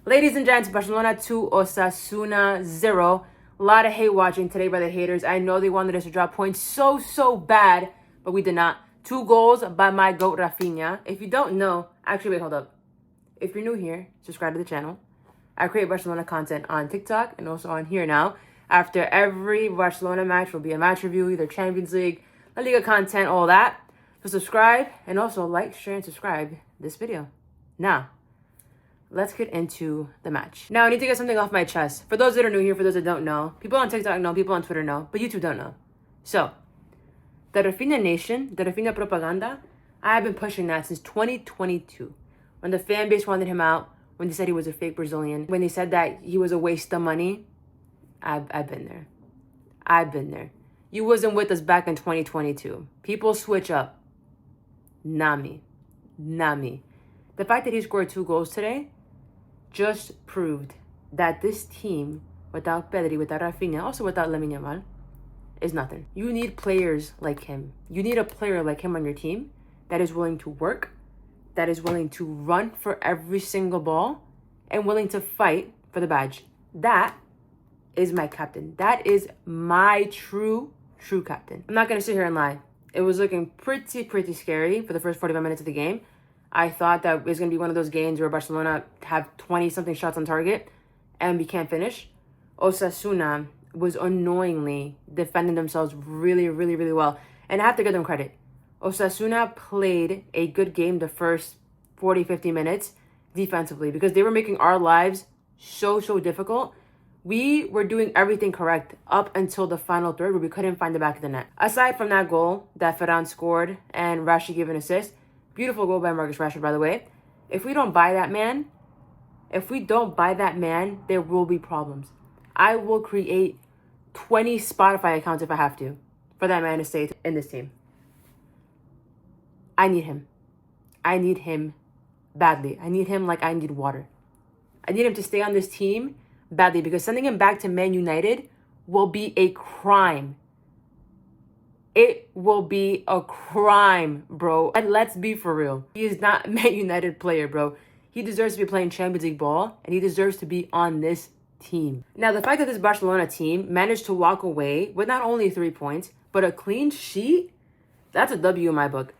Ladies and gents, Barcelona 2, Osasuna 0. A lot of hate watching today by the haters. I know they wanted us to drop points so bad, but we did not. 2 goals by my GOAT, Raphinha. If you don't know, actually, wait, hold up. If you're new here, subscribe to the channel. I create Barcelona content on TikTok and also on here now. After every Barcelona match will be a match review, either Champions League, La Liga content, all that. So subscribe and also like, share, and subscribe this video. Now, let's get into the match. Now, I need to get something off my chest. For those that are new here, for those that don't know, people on TikTok know, people on Twitter know, but YouTube don't know. So, the Raphinha Nation, the Raphinha propaganda, I have been pushing that since 2022. When the fan base wanted him out, when they said he was a fake Brazilian, when they said that he was a waste of money, I've been there. I've been there. You wasn't with us back in 2022. People switch up. Not me. Not me. The fact that he scored 2 goals today just proved that this team, without Pedri, without Raphinha, also without Lamine Yamal, is nothing. You need players like him. You need a player like him on your team that is willing to work, that is willing to run for every single ball, and willing to fight for the badge. That is my captain. That is my true captain. I'm not going to sit here and lie. It was looking pretty scary for the first 45 minutes of the game. I thought that it was going to be one of those games where Barcelona have 20-something shots on target and we can't finish. Osasuna was annoyingly defending themselves really well. And I have to give them credit. Osasuna played a good game the first 40-50 minutes defensively because they were making our lives so difficult. We were doing everything correct up until the final third where we couldn't find the back of the net. Aside from that goal that Ferran scored and Rashi gave an assist, beautiful goal by Marcus Rashford, by the way. If we don't buy that man, there will be problems. I will create 20 Spotify accounts if I have to for that man to stay in this team. I need him. I need him badly. I need him like I need water. I need him to stay on this team badly because sending him back to Man United will be a crime. It will be a crime, bro. And let's be for real. He is not a Man United player, bro. He deserves to be playing Champions League ball, and he deserves to be on this team. Now, the fact that this Barcelona team managed to walk away with not only 3 points, but a clean sheet, that's a W in my book.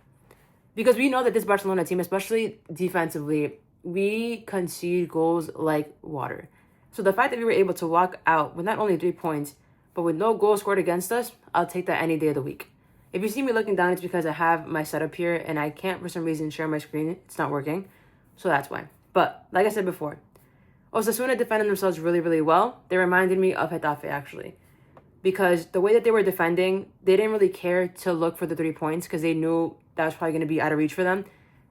Because we know that this Barcelona team, especially defensively, we concede goals like water. So the fact that we were able to walk out with not only 3 points, but with no goal scored against us, I'll take that any day of the week. If you see me looking down, it's because I have my setup here and I can't, for some reason, share my screen. It's not working. So that's why. But like I said before, Osasuna defended themselves really well. They reminded me of Getafe, actually. Because the way that they were defending, they didn't really care to look for the 3 points because they knew that was probably going to be out of reach for them.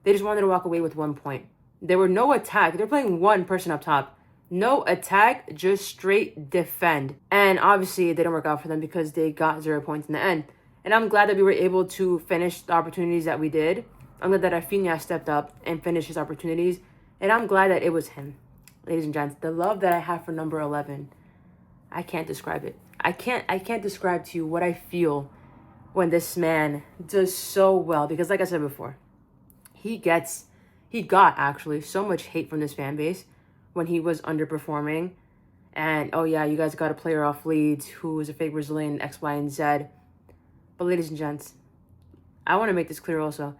They just wanted to walk away with 1 point. There were no attack. They're playing one person up top. No attack, just straight defend. And obviously, it didn't work out for them because they got 0 points in the end. And I'm glad that we were able to finish the opportunities that we did. I'm glad that Raphinha stepped up and finished his opportunities. And I'm glad that it was him. Ladies and gents, the love that I have for number 11, I can't describe it. I can't describe to you what I feel when this man does so well. Because like I said before, he got actually so much hate from this fan base when he was underperforming. And, oh yeah, you guys got a player off Leeds who is a fake Brazilian, X, Y, and Z. But ladies and gents, I want to make this clear also.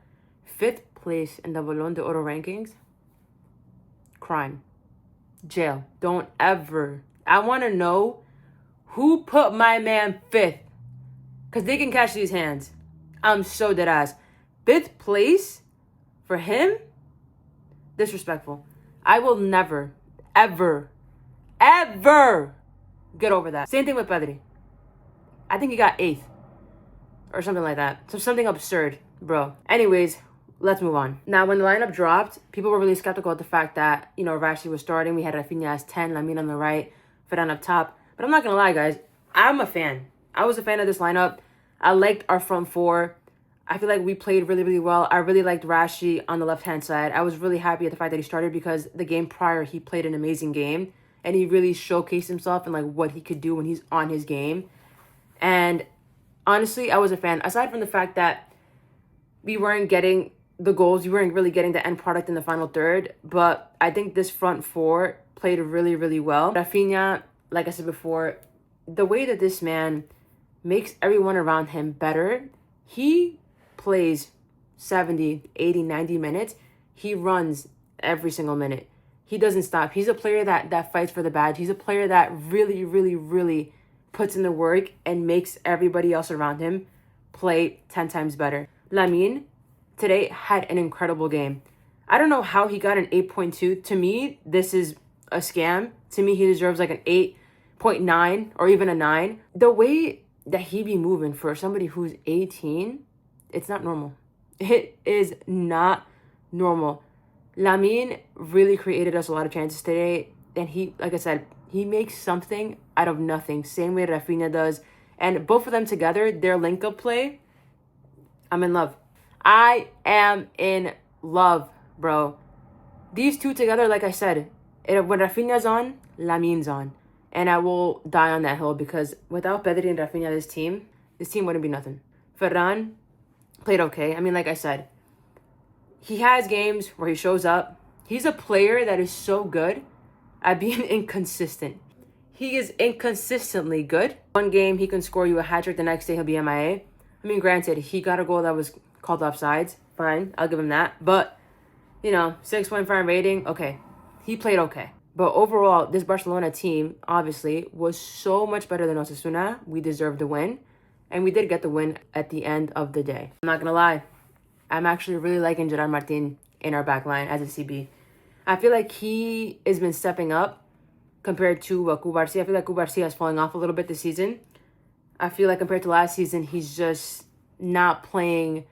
5th place in the Ballon d'Or rankings, crime. Jail. Don't ever. I want to know who put my man 5th. Because they can catch these hands. I'm so dead ass. 5th place for him? Disrespectful. I will never, ever get over that. Same thing with Pedri. I think he got 8th. Or something like that. So something absurd, bro. Anyways, let's move on. Now, when the lineup dropped, people were really skeptical of the fact that, Rashi was starting. We had Raphinha as 10, Lamine on the right, Ferran up top. But I'm not going to lie, guys. I'm a fan. I was a fan of this lineup. I liked our front 4. I feel like we played really well. I really liked Rashi on the left-hand side. I was really happy at the fact that he started because the game prior, he played an amazing game. And he really showcased himself and, what he could do when he's on his game. And honestly, I was a fan. Aside from the fact that we weren't getting the goals. You weren't really getting the end product in the final third. But I think this front four played really, really well. Raphinha, like I said before, the way that this man makes everyone around him better, he plays 70, 80, 90 minutes. He runs every single minute. He doesn't stop. He's a player that fights for the badge. He's a player that really, really, really puts in the work and makes everybody else around him play 10 times better. Lamine today had an incredible game. I don't know how he got an 8.2. To me, this is a scam. To me, he deserves like an 8.9 or even a 9. The way that he be moving for somebody who's 18, it's not normal. It is not normal. Lamine really created us a lot of chances today. And he, like I said, he makes something out of nothing. Same way Raphinha does. And both of them together, their link-up play, I'm in love. I am in love, bro. These two together, like I said, when Raphinha's on, Lamine's on. And I will die on that hill because without Pedri and Raphinha, this team wouldn't be nothing. Ferran played okay. I mean, like I said, he has games where he shows up. He's a player that is so good at being inconsistent. He is inconsistently good. One game, he can score you a hat-trick. The next day, he'll be MIA. I mean, granted, he got a goal that was called offsides. Fine, I'll give him that. But, 6.5 rating, okay. He played okay. But overall, this Barcelona team, obviously, was so much better than Osasuna. We deserved the win. And we did get the win at the end of the day. I'm not going to lie. I'm actually really liking Gerard Martin in our back line as a CB. I feel like he has been stepping up compared to Cubarsí. I feel like Cubarsí is falling off a little bit this season. I feel like compared to last season, he's just not playing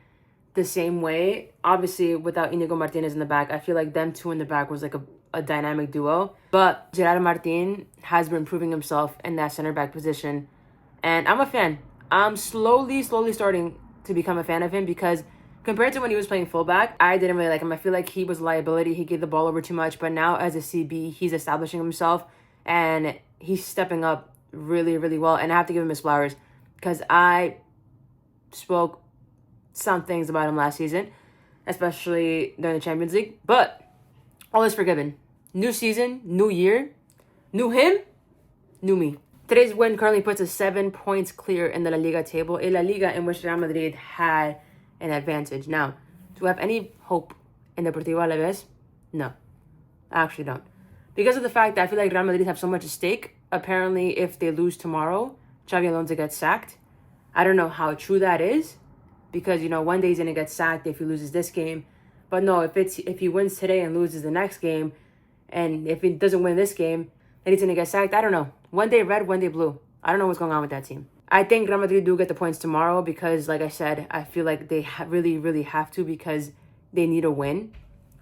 the same way. Obviously, without Inigo Martinez in the back, I feel like them two in the back was like a dynamic duo. But Gerard Martin has been proving himself in that center back position. And I'm a fan. I'm slowly starting to become a fan of him because compared to when he was playing fullback, I didn't really like him. I feel like he was a liability. He gave the ball over too much. But now as a CB, he's establishing himself and he's stepping up really, really well. And I have to give him his flowers because I spoke some things about him last season, especially during the Champions League. But all is forgiven. New season, new year, new him, new me. Today's win currently puts us 7 points clear in the La Liga table, a La Liga in which Real Madrid had an advantage. Now, do I have any hope in Deportivo Alaves? No, I actually don't. Because of the fact that I feel like Real Madrid have so much at stake. Apparently, if they lose tomorrow, Xavi Alonso gets sacked. I don't know how true that is. Because, one day he's going to get sacked if he loses this game. But no, if he wins today and loses the next game, and if he doesn't win this game, then he's going to get sacked. I don't know. One day red, one day blue. I don't know what's going on with that team. I think Real Madrid do get the points tomorrow because, like I said, I feel like they really, really have to because they need a win.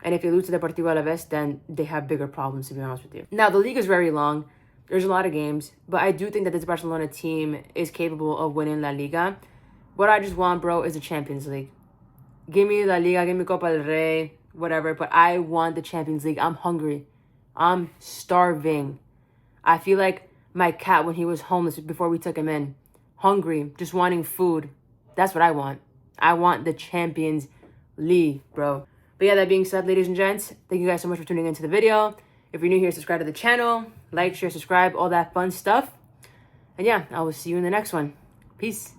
And if they lose to Deportivo Alaves, then they have bigger problems, to be honest with you. Now, the league is very long. There's a lot of games. But I do think that this Barcelona team is capable of winning La Liga. What I just want, bro, is the Champions League. Give me La Liga, give me Copa del Rey, whatever. But I want the Champions League. I'm hungry. I'm starving. I feel like my cat when he was homeless before we took him in. Hungry, just wanting food. That's what I want. I want the Champions League, bro. But yeah, that being said, ladies and gents, thank you guys so much for tuning into the video. If you're new here, subscribe to the channel. Like, share, subscribe, all that fun stuff. And yeah, I will see you in the next one. Peace.